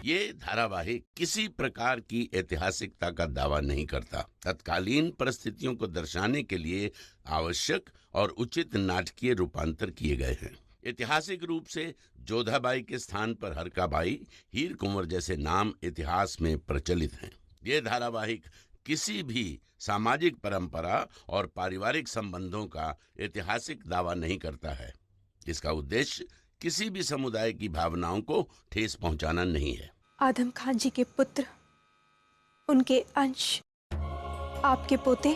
ये धारावाहिक किसी प्रकार की ऐतिहासिकता का दावा नहीं करता। तत्कालीन परिस्थितियों को दर्शाने के लिए आवश्यक और उचित नाटकीय रूपांतर किए गए हैं। ऐतिहासिक रूप से जोधाबाई के स्थान पर हरकाबाई, हीर कुंवर जैसे नाम इतिहास में प्रचलित हैं। ये धारावाहिक किसी भी सामाजिक परंपरा और पारिवारिक संबंधों का ऐतिहासिक दावा नहीं करता है। इसका उद्देश्य किसी भी समुदाय की भावनाओं को ठेस पहुंचाना नहीं है। आदम खान जी के पुत्र, उनके अंश, आपके पोते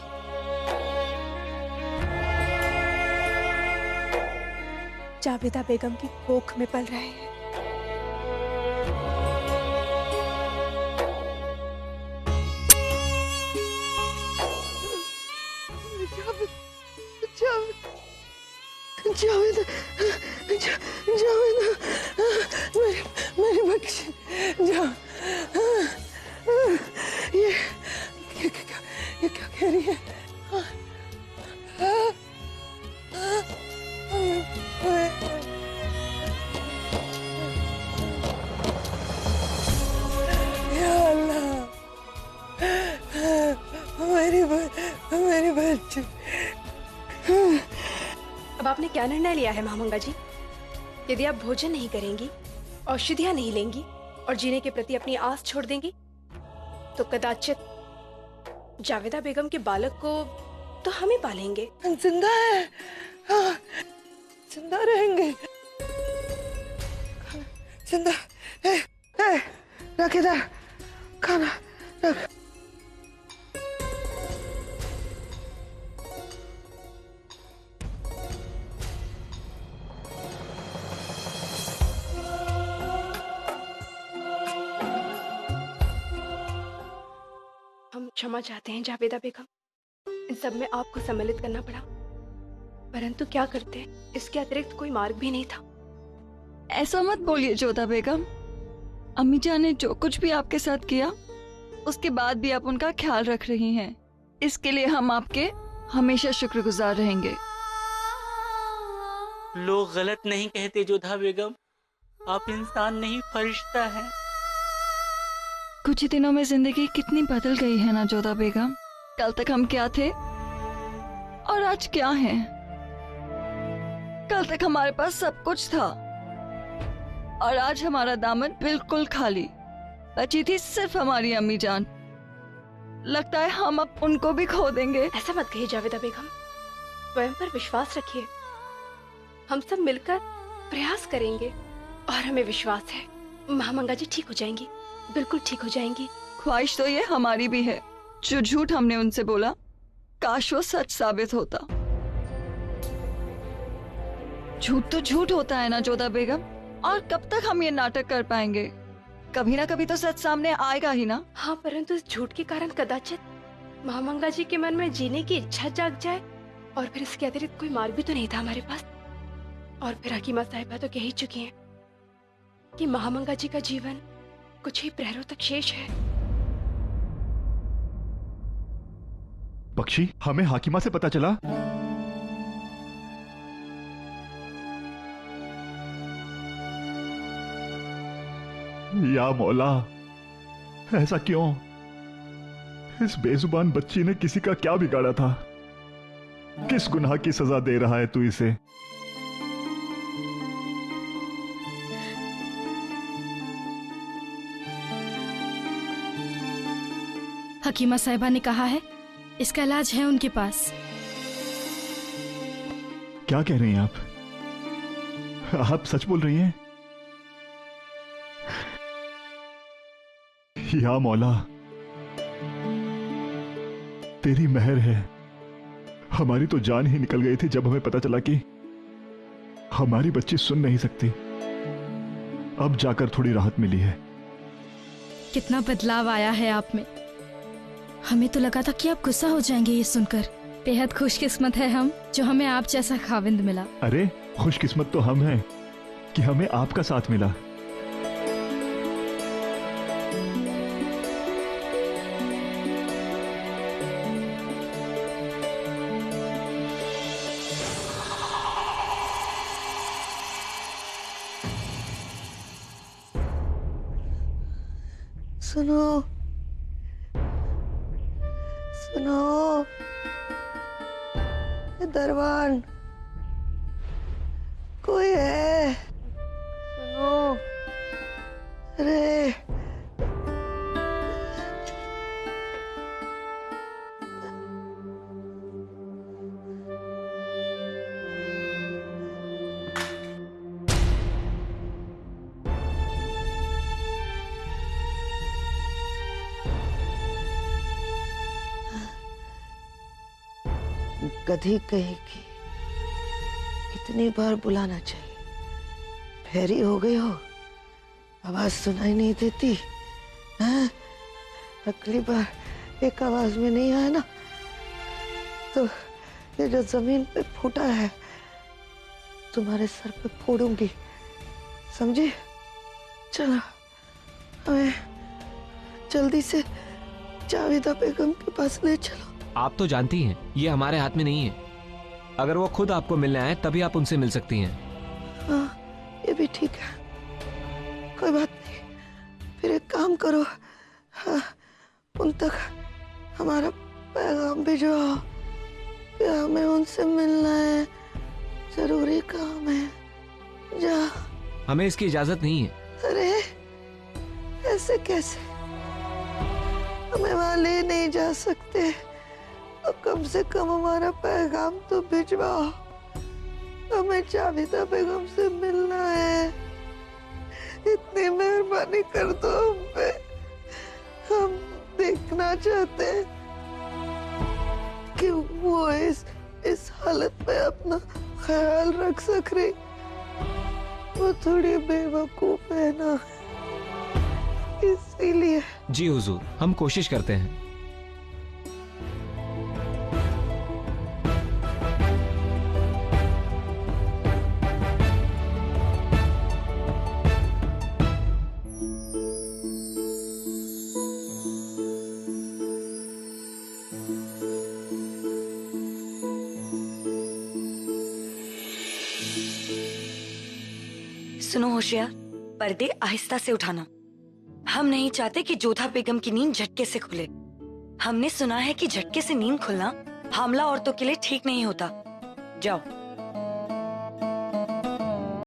जावेदा बेगम की कोख में पल रहे हैं। जावेदा, जावेदा, मेरी बख्शी, ये क्या कह रही है? या अल्लाह, मेरी बच्ची। अब आपने क्या निर्णय लिया है महामंगा जी? यदि आप भोजन नहीं करेंगी, औषधियां नहीं लेंगी और जीने के प्रति अपनी आस छोड़ देंगी, तो कदाचित जावेदा बेगम के बालक को तो हम ही पालेंगे। जिंदा है, हाँ, जिंदा रहेंगे, जिंदा। रख इधर खाना, रख। हम क्षमा चाहते हैं जावेदा बेगम, इन सब में आपको सम्मिलित करना पड़ा, परंतु क्या करते, इसके अतिरिक्त कोई मार्ग भी नहीं था। ऐसा मत बोलिए जोधा बेगम। अम्मी जान ने जो कुछ भी आपके साथ किया, उसके बाद भी आप उनका ख्याल रख रही हैं। इसके लिए हम आपके हमेशा शुक्रगुजार रहेंगे। लोग गलत नहीं कहते जोधा बेगम, आप इंसान नहीं फरिश्ता हैं। कुछ ही दिनों में जिंदगी कितनी बदल गई है ना जोधा बेगम। कल तक हम क्या थे और आज क्या हैं। कल तक हमारे पास सब कुछ था और आज हमारा दामन बिल्कुल खाली। बची थी सिर्फ हमारी अम्मी जान। लगता है हम अब उनको भी खो देंगे। ऐसा मत कहिए जावेदा बेगम, स्वयं पर विश्वास रखिए। हम सब मिलकर प्रयास करेंगे और हमें विश्वास है महामंगा जी ठीक हो जाएंगी, बिल्कुल ठीक हो जाएंगी। ख्वाहिश तो ये हमारी भी है। जो झूठ हमने उनसे बोला, काश वो सच साबित होता। झूठ तो झूठ होता है ना जोधा बेगम, और कब तक हम ये नाटक कर पाएंगे? कभी ना कभी तो सच सामने आएगा ही ना। हाँ, परंतु इस झूठ के कारण कदाचित महामंगा जी के मन में जीने की इच्छा जाग जाए, और फिर इसके अतिरिक्त कोई मार्ग भी तो नहीं था हमारे पास। और फिर हकीमा साहिबा तो कह ही चुकी हैं कि महामंगा जी का जीवन कुछ ही प्रहरों तक शेष है। बख्शी, हमें हाकिमा से पता चला या मौला, ऐसा क्यों? इस बेजुबान बच्ची ने किसी का क्या बिगाड़ा था? किस गुनाह की सजा दे रहा है तू इसे? हकीमा साहिबा ने कहा है इसका इलाज है उनके पास। क्या कह रही हैं आप? आप सच बोल रही हैं? या मौला, तेरी मेहर है। हमारी तो जान ही निकल गई थी जब हमें पता चला कि हमारी बच्ची सुन नहीं सकती। अब जाकर थोड़ी राहत मिली है। कितना बदलाव आया है आप में। हमें तो लगा था कि आप गुस्सा हो जाएंगे ये सुनकर। बेहद खुशकिस्मत है हम जो हमें आप जैसा खाविंद मिला। अरे खुशकिस्मत तो हम हैं कि हमें आपका साथ मिला। सुनो सुनो, दरबान कोई है? सुनो, अरे गधी कहेगी, कितनी बार बुलाना चाहिए? फेरी हो गई हो, आवाज सुनाई नहीं देती? हाँ? अगली बार एक आवाज में नहीं आया ना, तो ये जो जमीन पे फूटा है तुम्हारे सर पे फोड़ूंगी, समझी? चलो हमें जल्दी से जावेदा बेगम के पास ले चलो। आप तो जानती हैं ये हमारे हाथ में नहीं है। अगर वो खुद आपको मिलने आए तभी आप उनसे मिल सकती हैं। हाँ ये भी ठीक है, कोई बात नहीं। फिर एक काम करो, हाँ, उन तक हमारा पैगाम भिजवाओ कि हमें उनसे मिलना है, जरूरी काम है। जा। हमें इसकी इजाजत नहीं है। अरे ऐसे कैसे? हमें वहां ले नहीं जा सकते, तो कम से कम हमारा पैगाम तो भिजवाओ। हमें जावेदा बेगम से मिलना है, इतनी मेहरबानी कर दो हम पे। हम देखना चाहते हैं कि वो इस हालत में अपना ख्याल रख सक रही। वो थोड़ी बेवकूफ है ना, इसीलिए। जी हुजूर, हम कोशिश करते हैं। सुनो होशियार, पर्दे आहिस्ता से उठाना। हम नहीं चाहते कि जोधा बेगम की नींद झटके से खुले। हमने सुना है कि झटके से नींद खुलना हामला औरतों के लिए ठीक नहीं होता। जाओ।